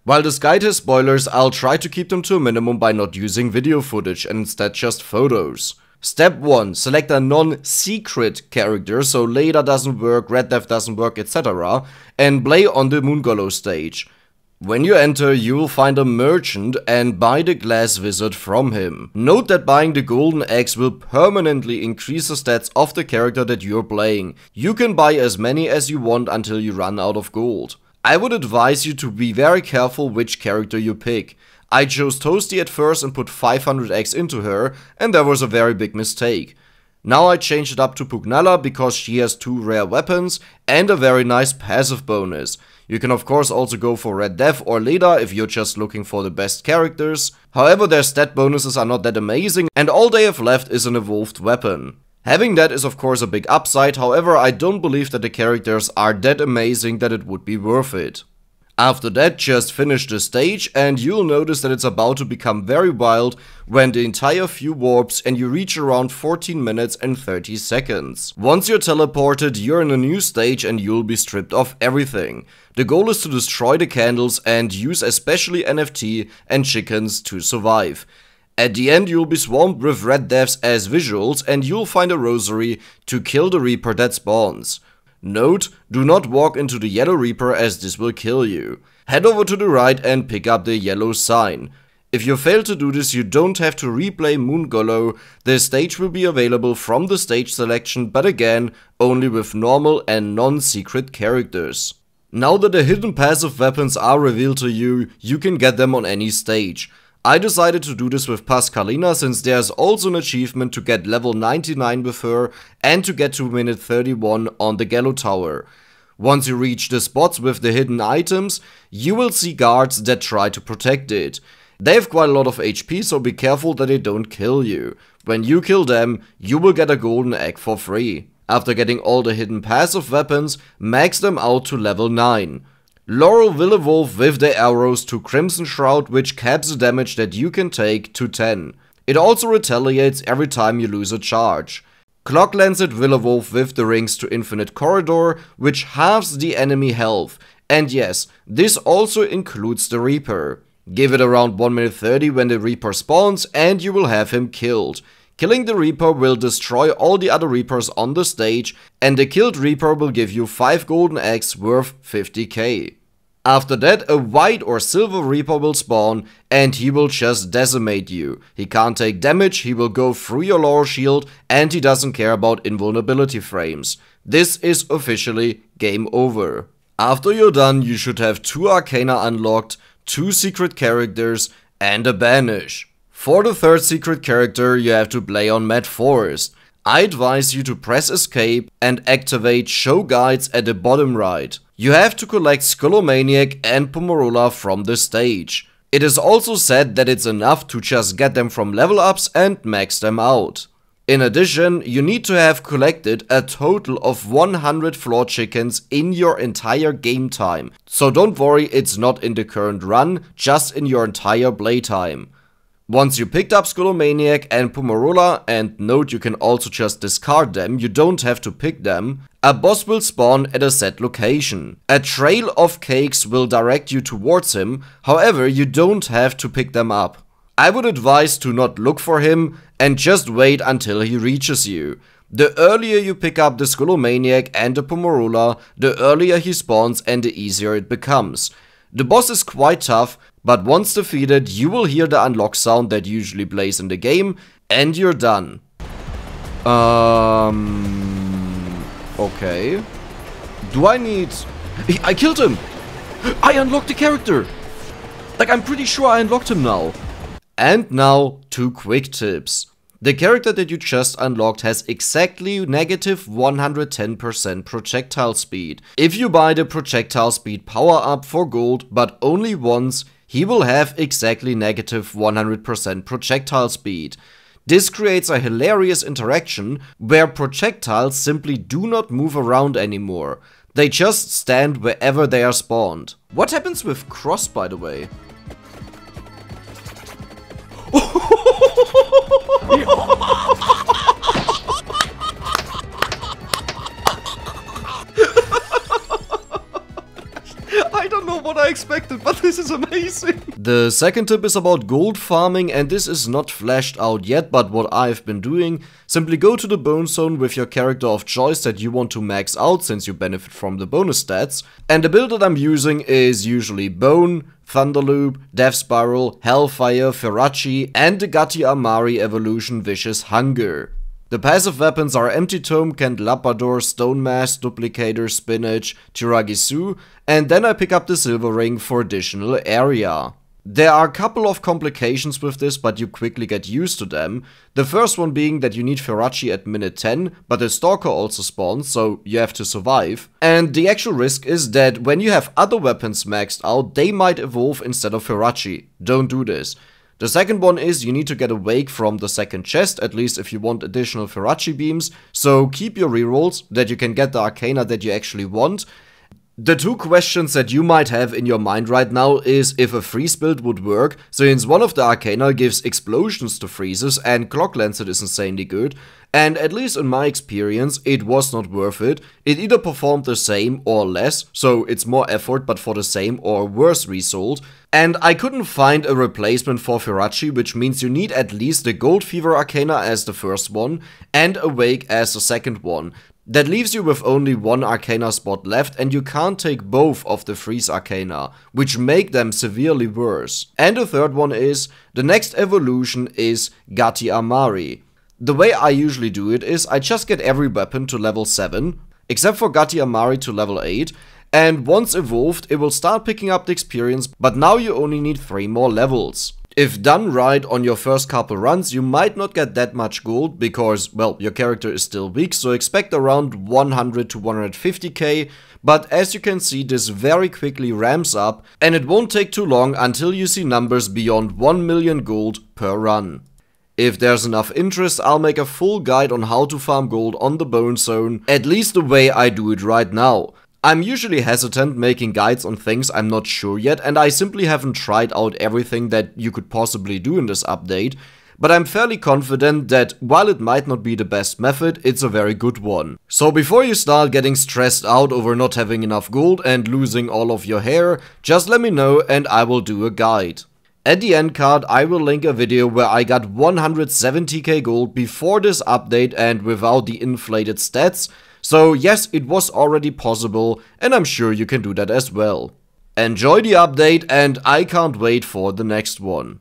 While despite his spoilers, I'll try to keep them to a minimum by not using video footage and instead just photos. Step 1. Select a non-secret character, so Leda doesn't work, Red Death doesn't work, etc. and play on the Moongolow stage. When you enter, you will find a merchant and buy the glass wizard from him. Note that buying the golden eggs will permanently increase the stats of the character that you're playing. You can buy as many as you want until you run out of gold. I would advise you to be very careful which character you pick. I chose Toasty at first and put 500x into her, and that was a very big mistake. Now I changed it up to Pugnala because she has 2 rare weapons and a very nice passive bonus. You can of course also go for Red Death or Leda if you're just looking for the best characters. However, their stat bonuses are not that amazing and all they have left is an evolved weapon. Having that is of course a big upside, however I don't believe that the characters are that amazing that it would be worth it. After that, just finish the stage and you'll notice that it's about to become very wild when the entire view warps and you reach around 14 minutes and 30 seconds. Once you're teleported, you're in a new stage and you'll be stripped of everything. The goal is to destroy the candles and use especially NFT and chickens to survive. At the end you'll be swamped with red deaths as visuals and you'll find a rosary to kill the Reaper that spawns. Note, do not walk into the Yellow Reaper as this will kill you. Head over to the right and pick up the yellow sign. If you fail to do this, you don't have to replay Moongolow. The stage will be available from the stage selection, but again, only with normal and non-secret characters. Now that the hidden passive weapons are revealed to you, you can get them on any stage. I decided to do this with Pascalina since there's also an achievement to get level 99 with her and to get to minute 31 on the Gallow Tower. Once you reach the spots with the hidden items, you will see guards that try to protect it. They have quite a lot of HP, so be careful that they don't kill you. When you kill them, you will get a golden egg for free. After getting all the hidden passive weapons, max them out to level 9. Laurel will evolve with the arrows to Crimson Shroud, which caps the damage that you can take to 10. It also retaliates every time you lose a charge. Clock Lancet will evolve with the rings to Infinite Corridor, which halves the enemy health. And yes, this also includes the Reaper. Give it around 1 minute 30 when the Reaper spawns and you will have him killed. Killing the Reaper will destroy all the other Reapers on the stage and the killed Reaper will give you 5 golden eggs worth 50k. After that, a white or silver Reaper will spawn and he will just decimate you. He can't take damage, he will go through your Laurel Shield and he doesn't care about invulnerability frames. This is officially game over. After you're done, you should have 2 Arcana unlocked, 2 secret characters and a banish. For the 3rd secret character, you have to play on Mad Forest. I advise you to press escape and activate show guides at the bottom right. You have to collect Skullomaniac and Pomarola from the stage. It is also said that it's enough to just get them from level ups and max them out. In addition, you need to have collected a total of 100 floor chickens in your entire game time. So don't worry, it's not in the current run, just in your entire playtime. Once you picked up Skullomaniac and Pomarola, and note you can also just discard them, you don't have to pick them, a boss will spawn at a set location. A trail of cakes will direct you towards him, however you don't have to pick them up. I would advise to not look for him and just wait until he reaches you. The earlier you pick up the Skullomaniac and the Pomarola, the earlier he spawns and the easier it becomes. The boss is quite tough, but once defeated, you will hear the unlock sound that usually plays in the game, and you're done. Okay. Do I need... I killed him! I unlocked the character! Like, I'm pretty sure I unlocked him now. And now, 2 quick tips. The character that you just unlocked has exactly negative 110% projectile speed. If you buy the projectile speed power up for gold, but only once, he will have exactly negative 100% projectile speed. This creates a hilarious interaction where projectiles simply do not move around anymore. They just stand wherever they are spawned. What happens with Cross, by the way? I don't know what I I expected, but this is amazing. The second tip is about gold farming, and this is not fleshed out yet, but what I've been doing. Simply go to the bone zone with your character of choice that you want to max out since you benefit from the bonus stats. And the build that I'm using is usually Bone, Thunderloop, Death Spiral, Hellfire, Ferachi, and the Gatti Amari evolution Vicious Hunger. The passive weapons are Empty Tome, Candelabrador, Stone Mask, Duplicator, Spinach, Tiragisu, and then I pick up the Silver Ring for additional area. There are a couple of complications with this, but you quickly get used to them. The first one being that you need Ferachi at minute 10, but the Stalker also spawns, so you have to survive. And the actual risk is that when you have other weapons maxed out, they might evolve instead of Ferachi. Don't do this. The second one is you need to get awake from the second chest, at least if you want additional Ferachi beams, so keep your rerolls that you can get the Arcana that you actually want. The two questions that you might have in your mind right now is if a freeze build would work, since one of the Arcana gives explosions to freezes and Clock Lancet is insanely good, and at least in my experience it was not worth it. It either performed the same or less, so it's more effort but for the same or worse result. And I couldn't find a replacement for Ferachi, which means you need at least the Gold Fever Arcana as the first one and Awake as the second one. That leaves you with only one Arcana spot left, and you can't take both of the Freeze Arcana, which make them severely worse. And the third one is, the next evolution is Gatti Amari. The way I usually do it is I just get every weapon to level 7, except for Gatti Amari to level 8, and once evolved it will start picking up the experience, but now you only need 3 more levels. If done right on your first couple runs, you might not get that much gold because, well, your character is still weak, so expect around 100 to 150k, but as you can see this very quickly ramps up and it won't take too long until you see numbers beyond 1 million gold per run. If there's enough interest, I'll make a full guide on how to farm gold on the Bone Zone, at least the way I do it right now. I'm usually hesitant making guides on things I'm not sure yet, and I simply haven't tried out everything that you could possibly do in this update, but I'm fairly confident that while it might not be the best method, it's a very good one. So before you start getting stressed out over not having enough gold and losing all of your hair, just let me know and I will do a guide. At the end card I will link a video where I got 170k gold before this update and without the inflated stats. So yes, it was already possible, and I'm sure you can do that as well. Enjoy the update, and I can't wait for the next one.